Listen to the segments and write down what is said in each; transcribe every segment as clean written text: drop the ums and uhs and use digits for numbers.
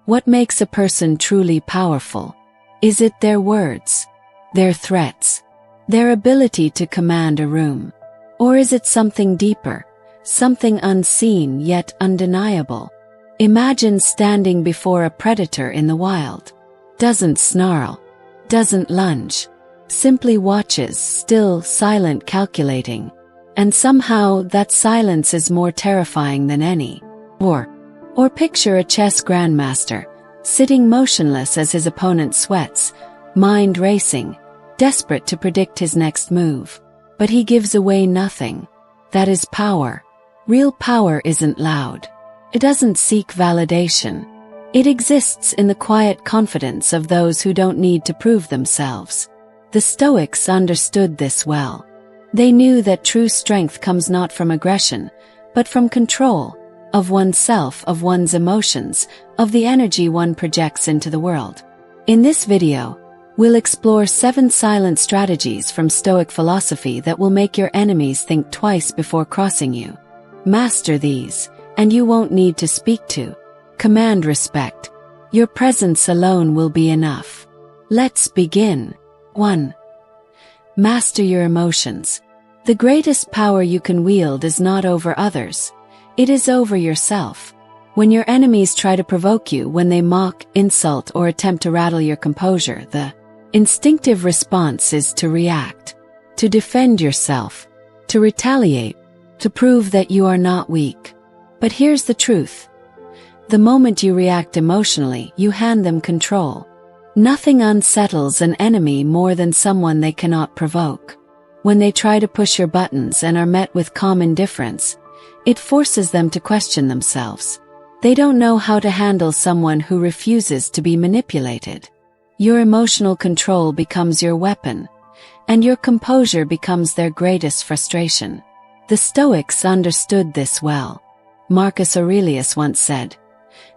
What makes a person truly powerful? Is it their words, their threats, their ability to command a room? Or is it something deeper, something unseen yet undeniable? Imagine standing before a predator in the wild. Doesn't snarl, doesn't lunge, simply watches, still, silent, calculating. And somehow that silence is more terrifying than any. Or picture a chess grandmaster, sitting motionless as his opponent sweats, mind racing, desperate to predict his next move. But he gives away nothing. That is power. Real power isn't loud. It doesn't seek validation. It exists in the quiet confidence of those who don't need to prove themselves. The Stoics understood this well. They knew that true strength comes not from aggression, but from control, of oneself, of one's emotions, of the energy one projects into the world. In this video, we'll explore 7 silent strategies from Stoic philosophy that will make your enemies think twice before crossing you. Master these, and you won't need to speak to. Command respect. Your presence alone will be enough. Let's begin. 1. Master your emotions. The greatest power you can wield is not over others. It is over yourself. When your enemies try to provoke you, when they mock, insult, or attempt to rattle your composure, the instinctive response is to react, to defend yourself, to retaliate, to prove that you are not weak. But here's the truth. The moment you react emotionally, you hand them control. Nothing unsettles an enemy more than someone they cannot provoke. When they try to push your buttons and are met with calm indifference, it forces them to question themselves. They don't know how to handle someone who refuses to be manipulated. Your emotional control becomes your weapon, and your composure becomes their greatest frustration. The Stoics understood this well. Marcus Aurelius once said,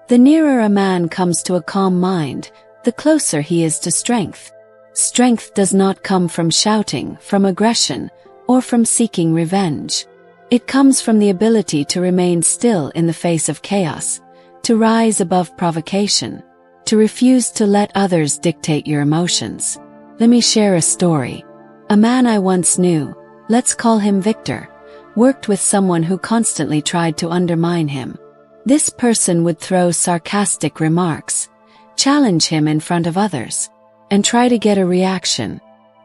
"The nearer a man comes to a calm mind, the closer he is to strength." Strength does not come from shouting, from aggression, or from seeking revenge. It comes from the ability to remain still in the face of chaos, to rise above provocation, to refuse to let others dictate your emotions. Let me share a story. A man I once knew, let's call him Victor, worked with someone who constantly tried to undermine him. This person would throw sarcastic remarks, challenge him in front of others, and try to get a reaction.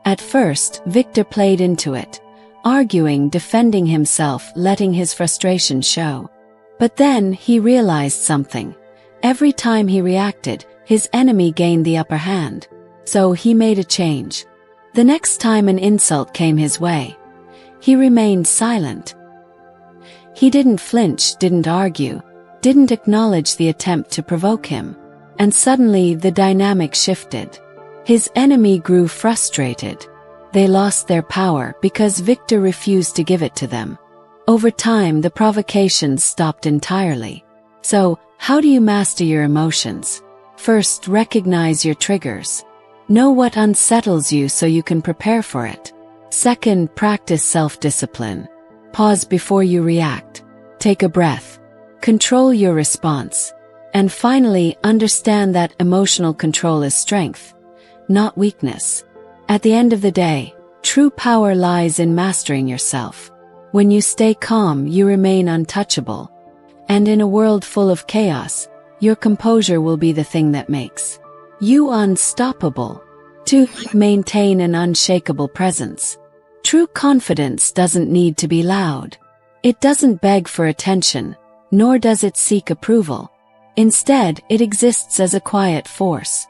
At first, Victor played into it, arguing, defending himself, letting his frustration show. But then he realized something. Every time he reacted, his enemy gained the upper hand. So he made a change. The next time an insult came his way, he remained silent. He didn't flinch, didn't argue, didn't acknowledge the attempt to provoke him. And suddenly the dynamic shifted. His enemy grew frustrated. They lost their power because Victor refused to give it to them. Over time, the provocations stopped entirely. So, how do you master your emotions? First, recognize your triggers. Know what unsettles you so you can prepare for it. Second, practice self-discipline. Pause before you react. Take a breath. Control your response. And finally, understand that emotional control is strength, not weakness. At the end of the day, true power lies in mastering yourself. When you stay calm, you remain untouchable. And in a world full of chaos, your composure will be the thing that makes you unstoppable. 2. Maintain an unshakable presence. True confidence doesn't need to be loud. It doesn't beg for attention, nor does it seek approval. Instead, it exists as a quiet force,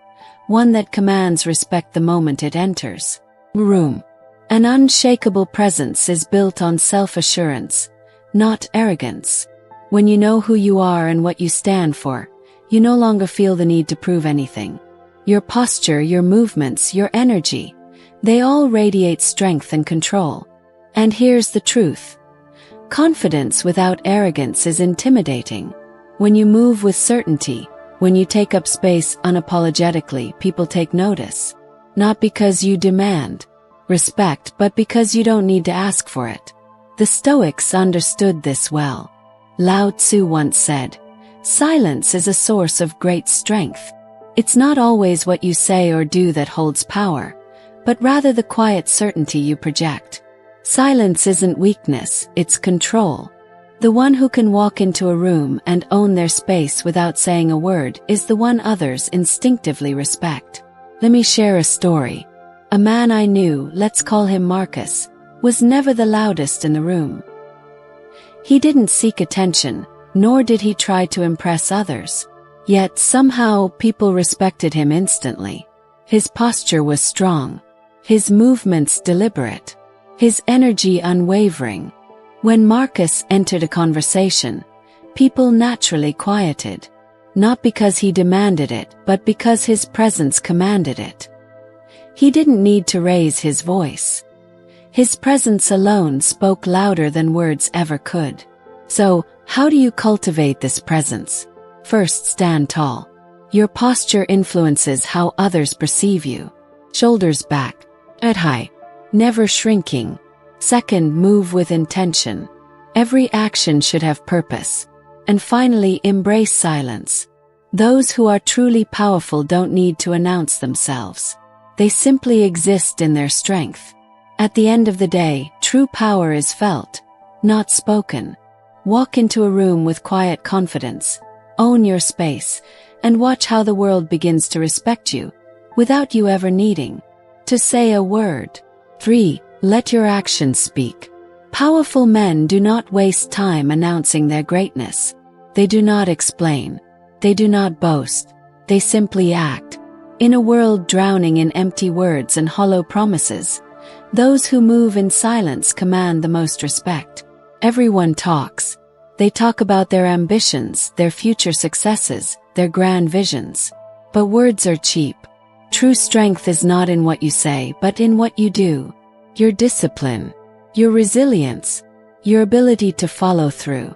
one that commands respect the moment it enters the room. An unshakable presence is built on self-assurance, not arrogance. When you know who you are and what you stand for, you no longer feel the need to prove anything. Your posture, your movements, your energy, they all radiate strength and control. And here's the truth. Confidence without arrogance is intimidating. When you move with certainty, when you take up space unapologetically, people take notice. Not because you demand respect, but because you don't need to ask for it. The Stoics understood this well. Lao Tzu once said, silence is a source of great strength. It's not always what you say or do that holds power, but rather the quiet certainty you project. Silence isn't weakness, it's control. The one who can walk into a room and own their space without saying a word is the one others instinctively respect. Let me share a story. A man I knew, let's call him Marcus, was never the loudest in the room. He didn't seek attention, nor did he try to impress others. Yet somehow people respected him instantly. His posture was strong, his movements deliberate, his energy unwavering. When Marcus entered a conversation, people naturally quieted, not because he demanded it, but because his presence commanded it. He didn't need to raise his voice. His presence alone spoke louder than words ever could. So, how do you cultivate this presence? First, stand tall. Your posture influences how others perceive you. Shoulders back, head high, never shrinking. Second, move with intention. Every action should have purpose. And finally, embrace silence. Those who are truly powerful don't need to announce themselves. They simply exist in their strength. At the end of the day, true power is felt, not spoken. Walk into a room with quiet confidence. Own your space, and watch how the world begins to respect you, without you ever needing to say a word. 3. Let your actions speak. Powerful men do not waste time announcing their greatness. They do not explain. They do not boast. They simply act. In a world drowning in empty words and hollow promises, those who move in silence command the most respect. Everyone talks. They talk about their ambitions, their future successes, their grand visions. But words are cheap. True strength is not in what you say, but in what you do. Your discipline, your resilience, your ability to follow through.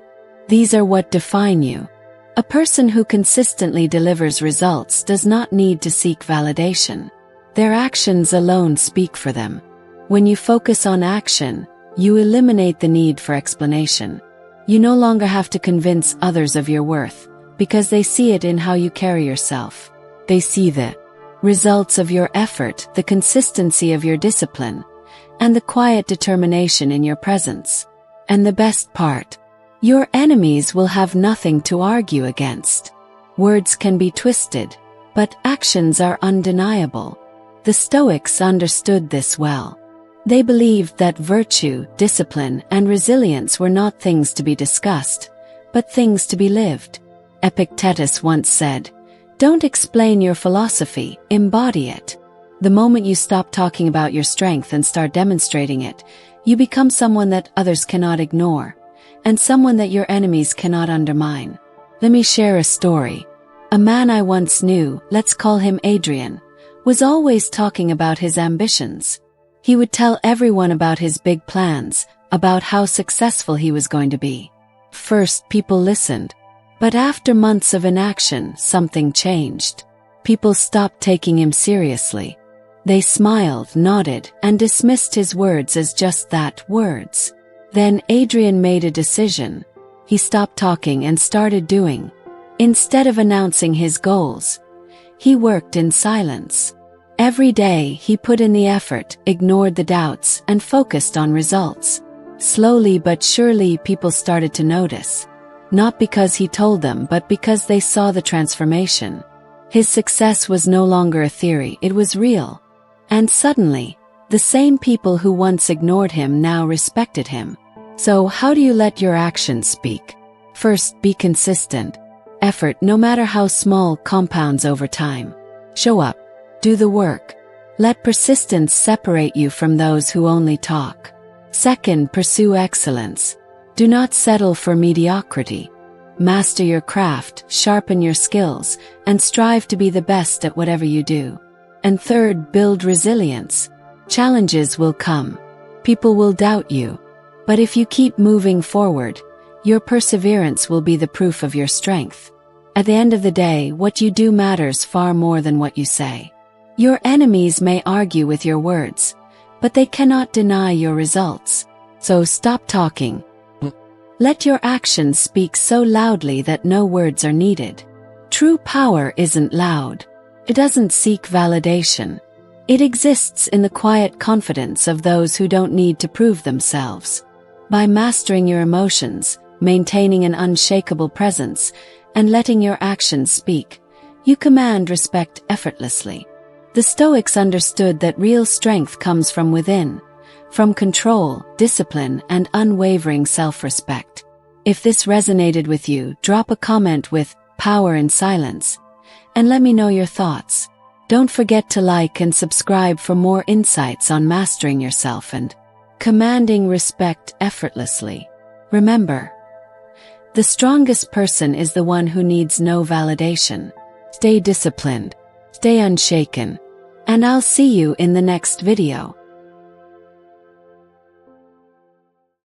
These are what define you. A person who consistently delivers results does not need to seek validation. Their actions alone speak for them. When you focus on action, you eliminate the need for explanation. You no longer have to convince others of your worth, because they see it in how you carry yourself. They see the results of your effort, the consistency of your discipline, and the quiet determination in your presence. And the best part, your enemies will have nothing to argue against. Words can be twisted, but actions are undeniable. The Stoics understood this well. They believed that virtue, discipline, and resilience were not things to be discussed, but things to be lived. Epictetus once said, "Don't explain your philosophy, embody it." The moment you stop talking about your strength and start demonstrating it, you become someone that others cannot ignore, and someone that your enemies cannot undermine. Let me share a story. A man I once knew, let's call him Adrian, was always talking about his ambitions. He would tell everyone about his big plans, about how successful he was going to be. First, people listened. But after months of inaction, something changed. People stopped taking him seriously. They smiled, nodded, and dismissed his words as just that, words. Then Adrian made a decision. He stopped talking and started doing. Instead of announcing his goals, he worked in silence. Every day he put in the effort, ignored the doubts, and focused on results. Slowly but surely people started to notice. Not because he told them, but because they saw the transformation. His success was no longer a theory, it was real. And suddenly, the same people who once ignored him now respected him. So how do you let your actions speak? First, be consistent. Effort, no matter how small, compounds over time. Show up. Do the work. Let persistence separate you from those who only talk. Second, pursue excellence. Do not settle for mediocrity. Master your craft, sharpen your skills, and strive to be the best at whatever you do. And third, build resilience. Challenges will come. People will doubt you. But if you keep moving forward, your perseverance will be the proof of your strength. At the end of the day, what you do matters far more than what you say. Your enemies may argue with your words, but they cannot deny your results. So stop talking. Let your actions speak so loudly that no words are needed. True power isn't loud. It doesn't seek validation. It exists in the quiet confidence of those who don't need to prove themselves. By mastering your emotions, maintaining an unshakable presence, and letting your actions speak, you command respect effortlessly. The Stoics understood that real strength comes from within, from control, discipline, and unwavering self-respect. If this resonated with you, drop a comment with "Power in Silence" and let me know your thoughts. Don't forget to like and subscribe for more insights on mastering yourself and commanding respect effortlessly. Remember, the strongest person is the one who needs no validation. Stay disciplined, stay unshaken, and I'll see you in the next video.